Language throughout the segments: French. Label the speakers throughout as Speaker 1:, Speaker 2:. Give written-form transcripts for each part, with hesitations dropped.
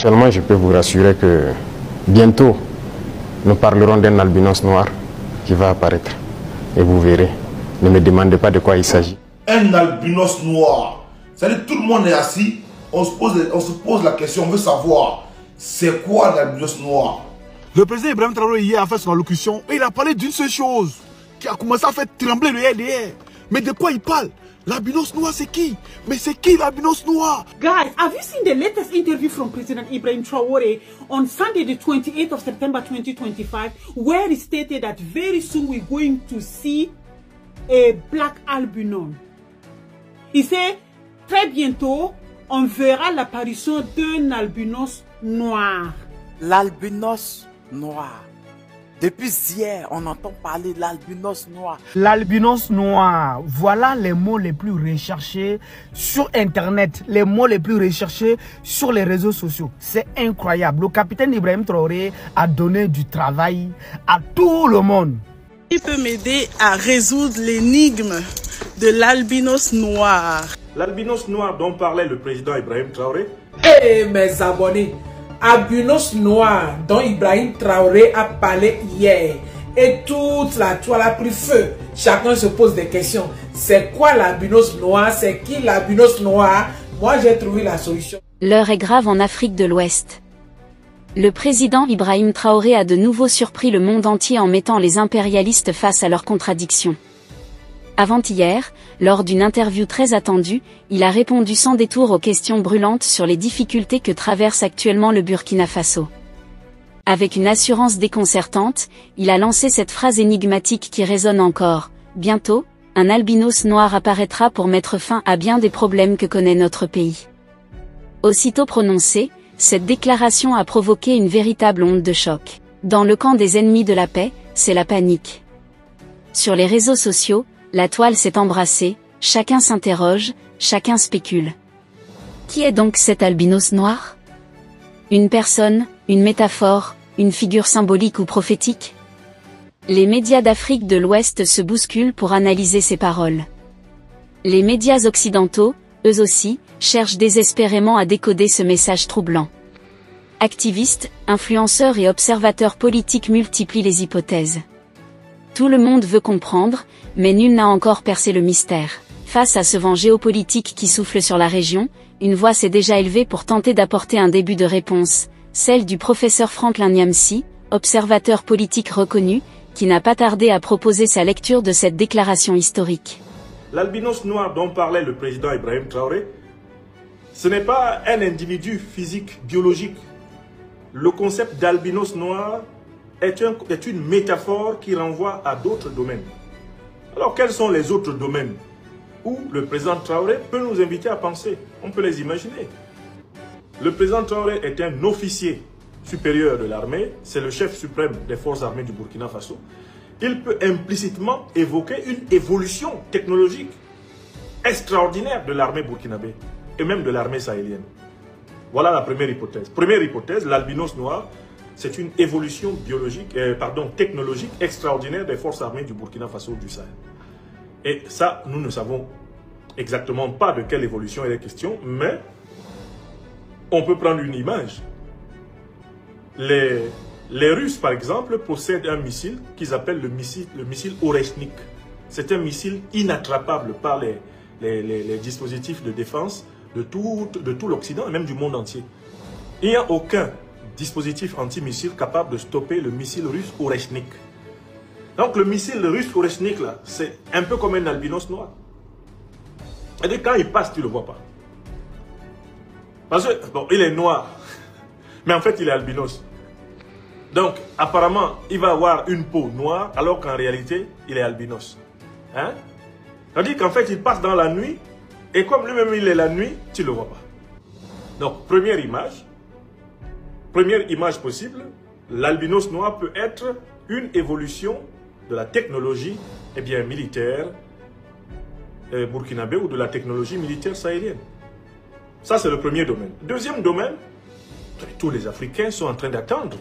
Speaker 1: Seulement, je peux vous rassurer que bientôt, nous parlerons d'un albinos noir qui va apparaître. Et vous verrez. Ne me demandez pas de quoi il s'agit.
Speaker 2: Un albinos noir. C'est-à-dire que tout le monde est assis, on se pose la question, on veut savoir, c'est quoi l'albinos noir?
Speaker 3: Le président Ibrahim Traoré hier a fait son allocution et il a parlé d'une seule chose qui a commencé à faire trembler le RDR. Mais de quoi il parle? L'albinos noir, c'est qui? Mais c'est qui l'albinos noir?
Speaker 4: Guys, have you seen the latest interview from President Ibrahim Traoré on Sunday, the 28th of September 2025, where he stated that very soon we're going to see a black albino? Il sait, très bientôt, on verra l'apparition d'un albinos noir.
Speaker 5: L'albinos noir. Depuis hier, on entend parler de l'albinos noir.
Speaker 6: L'albinos noir, voilà les mots les plus recherchés sur Internet, les mots les plus recherchés sur les réseaux sociaux. C'est incroyable. Le capitaine Ibrahim Traoré a donné du travail à tout le monde.
Speaker 7: Qui peut m'aider à résoudre l'énigme de l'albinos noir?
Speaker 8: L'albinos noir dont parlait le président Ibrahim Traoré.
Speaker 9: Eh mes abonnés, albinos noir dont Ibrahim Traoré a parlé hier et toute la toile a pris feu. Chacun se pose des questions. C'est quoi l'albinos noir? C'est qui l'albinos noir? Moi j'ai trouvé la solution.
Speaker 10: L'heure est grave en Afrique de l'Ouest. Le président Ibrahim Traoré a de nouveau surpris le monde entier en mettant les impérialistes face à leurs contradictions. Avant-hier, lors d'une interview très attendue, il a répondu sans détour aux questions brûlantes sur les difficultés que traverse actuellement le Burkina Faso. Avec une assurance déconcertante, il a lancé cette phrase énigmatique qui résonne encore. Bientôt, un albinos noir apparaîtra pour mettre fin à bien des problèmes que connaît notre pays. Aussitôt prononcée, cette déclaration a provoqué une véritable onde de choc. Dans le camp des ennemis de la paix, c'est la panique. Sur les réseaux sociaux, la toile s'est embrassée, chacun s'interroge, chacun spécule. Qui est donc cet albinos noir? Une personne, une métaphore, une figure symbolique ou prophétique? Les médias d'Afrique de l'Ouest se bousculent pour analyser ces paroles. Les médias occidentaux, eux aussi, cherchent désespérément à décoder ce message troublant. Activistes, influenceurs et observateurs politiques multiplient les hypothèses. Tout le monde veut comprendre, mais nul n'a encore percé le mystère. Face à ce vent géopolitique qui souffle sur la région, une voix s'est déjà élevée pour tenter d'apporter un début de réponse, celle du professeur Franklin Nyamsi, observateur politique reconnu, qui n'a pas tardé à proposer sa lecture de cette déclaration historique.
Speaker 8: L'albinos noir dont parlait le président Ibrahim Traoré, ce n'est pas un individu physique, biologique. Le concept d'albinos noir est une métaphore qui renvoie à d'autres domaines. Alors, quels sont les autres domaines où le président Traoré peut nous inviter à penser? On peut les imaginer. Le président Traoré est un officier supérieur de l'armée, c'est le chef suprême des forces armées du Burkina Faso. Il peut implicitement évoquer une évolution technologique extraordinaire de l'armée burkinabé et même de l'armée sahélienne. Voilà la première hypothèse. Première hypothèse, l'albinos noir, c'est une évolution technologique extraordinaire des forces armées du Burkina Faso du Sahel. Et ça, nous ne savons exactement pas de quelle évolution il est question, mais on peut prendre une image. Les Russes, par exemple, possèdent un missile qu'ils appellent le missile Oreshnik. C'est un missile inattrapable par les dispositifs de défense de tout l'Occident et même du monde entier. Il n'y a aucun dispositif antimissile capable de stopper le missile russe Oreshnik. Donc le missile russe Oreshnik, là, c'est un peu comme un albinos noir. Et quand il passe, tu ne le vois pas. Parce que, bon, il est noir, mais en fait, il est albinos. Donc, apparemment, il va avoir une peau noire, alors qu'en réalité, il est albinos. Hein? C'est-à-dire qu'en fait, il passe dans la nuit, et comme lui-même, il est la nuit, tu ne le vois pas. Donc, première image possible, l'albinos noir peut être une évolution de la technologie militaire burkinabé ou de la technologie militaire sahélienne. Ça, c'est le premier domaine. Deuxième domaine, tous les Africains sont en train d'attendre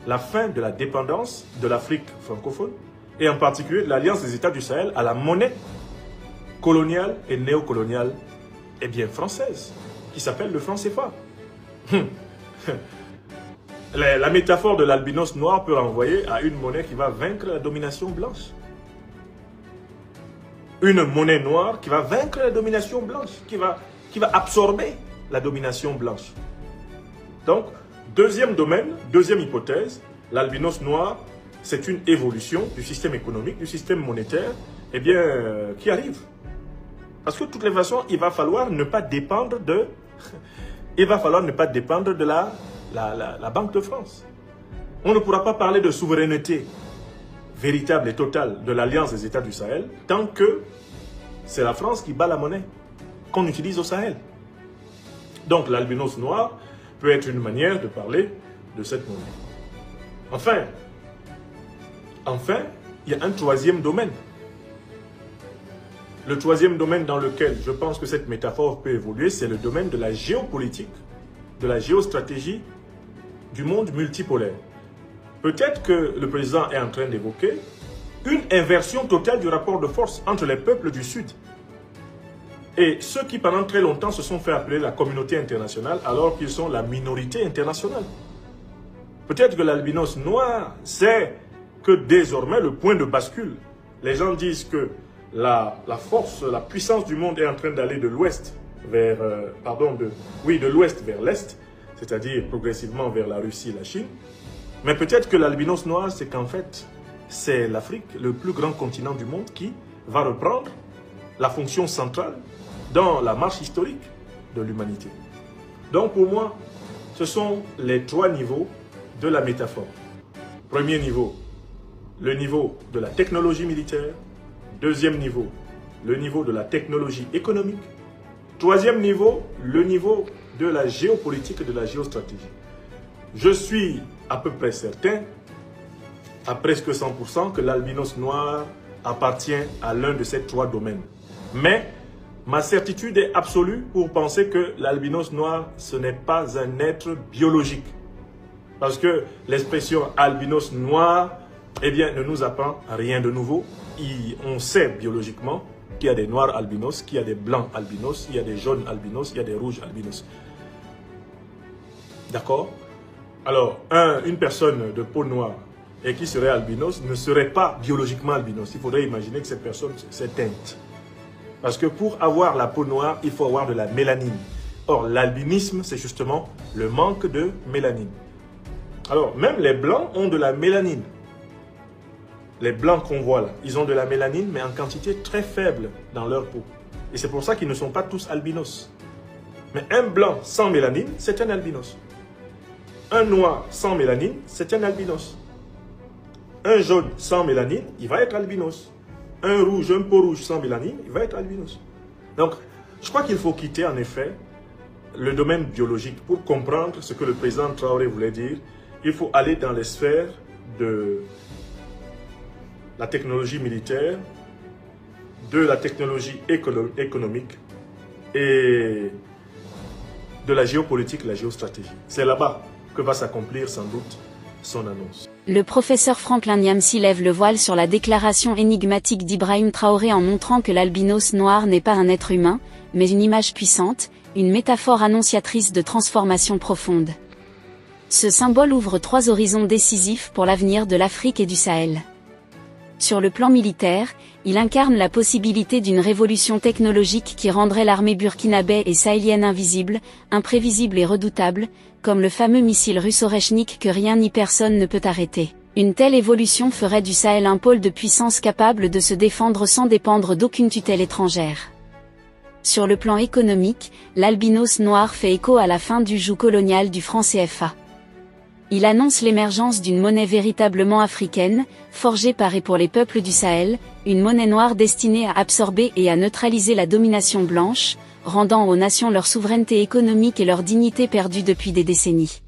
Speaker 8: la fin de la dépendance de l'Afrique francophone et en particulier de l'Alliance des États du Sahel à la monnaie coloniale et néocoloniale française qui s'appelle le franc CFA. La métaphore de l'albinos noir peut renvoyer à une monnaie qui va vaincre la domination blanche. Une monnaie noire qui va vaincre la domination blanche, qui va absorber la domination blanche. Donc, deuxième domaine, deuxième hypothèse, l'albinos noir, c'est une évolution du système économique, du système monétaire, eh bien, qui arrive. Parce que de toutes les façons, il va falloir ne pas dépendre de... il va falloir ne pas dépendre de la Banque de France. On ne pourra pas parler de souveraineté véritable et totale de l'Alliance des États du Sahel tant que c'est la France qui bat la monnaie qu'on utilise au Sahel. Donc l'albinos noir peut être une manière de parler de cette monnaie. Enfin, il y a un troisième domaine. Le troisième domaine dans lequel je pense que cette métaphore peut évoluer, c'est le domaine de la géopolitique, de la géostratégie du monde multipolaire. Peut-être que le président est en train d'évoquer une inversion totale du rapport de force entre les peuples du Sud et ceux qui pendant très longtemps se sont fait appeler la communauté internationale alors qu'ils sont la minorité internationale. Peut-être que l'albinos noir sait que désormais le point de bascule. Les gens disent que la force, la puissance du monde est en train d'aller de l'ouest vers, de l'ouest vers l'est, c'est-à-dire progressivement vers la Russie et la Chine. Mais peut-être que l'albinos noir, c'est qu'en fait, c'est l'Afrique, le plus grand continent du monde, qui va reprendre la fonction centrale dans la marche historique de l'humanité. Donc pour moi, ce sont les trois niveaux de la métaphore. Premier niveau, le niveau de la technologie militaire. Deuxième niveau, le niveau de la technologie économique. Troisième niveau, le niveau de la géopolitique et de la géostratégie. Je suis à peu près certain, à presque 100%, que l'albinos noir appartient à l'un de ces trois domaines. Mais ma certitude est absolue pour penser que l'albinos noir, ce n'est pas un être biologique. Parce que l'expression albinos noir, eh bien, ne nous apprend rien de nouveau. On sait biologiquement qu'il y a des noirs albinos, qu'il y a des blancs albinos, il y a des jaunes albinos, il y a des rouges albinos. D'accord? Alors, une personne de peau noire et qui serait albinos ne serait pas biologiquement albinos. Il faudrait imaginer que cette personne s'est teinte. Parce que pour avoir la peau noire, il faut avoir de la mélanine. Or, l'albinisme, c'est justement le manque de mélanine. Alors, même les blancs ont de la mélanine. Les blancs qu'on voit là, ils ont de la mélanine, mais en quantité très faible dans leur peau. Et c'est pour ça qu'ils ne sont pas tous albinos. Mais un blanc sans mélanine, c'est un albinos. Un noir sans mélanine, c'est un albinos. Un jaune sans mélanine, il va être albinos. Un rouge, un peau rouge sans mélanine, il va être albinos. Donc, je crois qu'il faut quitter en effet le domaine biologique pour comprendre ce que le président Traoré voulait dire. Il faut aller dans les sphères de la technologie militaire, de la technologie économique et de la géopolitique, la géostratégie. C'est là-bas que va s'accomplir sans doute son annonce.
Speaker 10: Le professeur Franklin Nyamsi lève le voile sur la déclaration énigmatique d'Ibrahim Traoré en montrant que l'albinos noir n'est pas un être humain, mais une image puissante, une métaphore annonciatrice de transformation profonde. Ce symbole ouvre trois horizons décisifs pour l'avenir de l'Afrique et du Sahel. Sur le plan militaire, il incarne la possibilité d'une révolution technologique qui rendrait l'armée burkinabé et sahélienne invisible, imprévisible et redoutable, comme le fameux missile russo-Oreshnik que rien ni personne ne peut arrêter. Une telle évolution ferait du Sahel un pôle de puissance capable de se défendre sans dépendre d'aucune tutelle étrangère. Sur le plan économique, l'albinos noir fait écho à la fin du joug colonial du franc CFA. Il annonce l'émergence d'une monnaie véritablement africaine, forgée par et pour les peuples du Sahel, une monnaie noire destinée à absorber et à neutraliser la domination blanche, rendant aux nations leur souveraineté économique et leur dignité perdues depuis des décennies.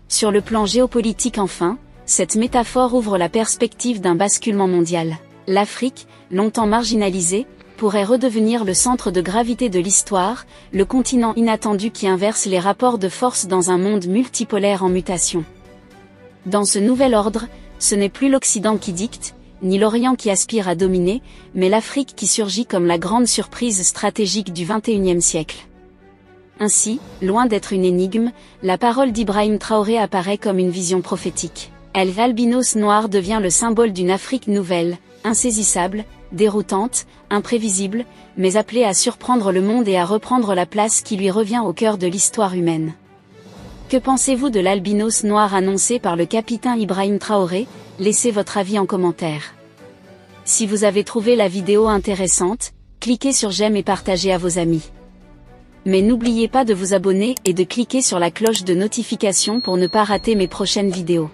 Speaker 10: Sur le plan géopolitique enfin, cette métaphore ouvre la perspective d'un basculement mondial. L'Afrique, longtemps marginalisée, pourrait redevenir le centre de gravité de l'histoire, le continent inattendu qui inverse les rapports de force dans un monde multipolaire en mutation. Dans ce nouvel ordre, ce n'est plus l'Occident qui dicte, ni l'Orient qui aspire à dominer, mais l'Afrique qui surgit comme la grande surprise stratégique du XXIe siècle. Ainsi, loin d'être une énigme, la parole d'Ibrahim Traoré apparaît comme une vision prophétique. L'albinos noir devient le symbole d'une Afrique nouvelle, insaisissable, déroutante, imprévisible, mais appelée à surprendre le monde et à reprendre la place qui lui revient au cœur de l'histoire humaine. Que pensez-vous de l'albinos noir annoncé par le capitaine Ibrahim Traoré? Laissez votre avis en commentaire. Si vous avez trouvé la vidéo intéressante, cliquez sur j'aime et partagez à vos amis. Mais n'oubliez pas de vous abonner et de cliquer sur la cloche de notification pour ne pas rater mes prochaines vidéos.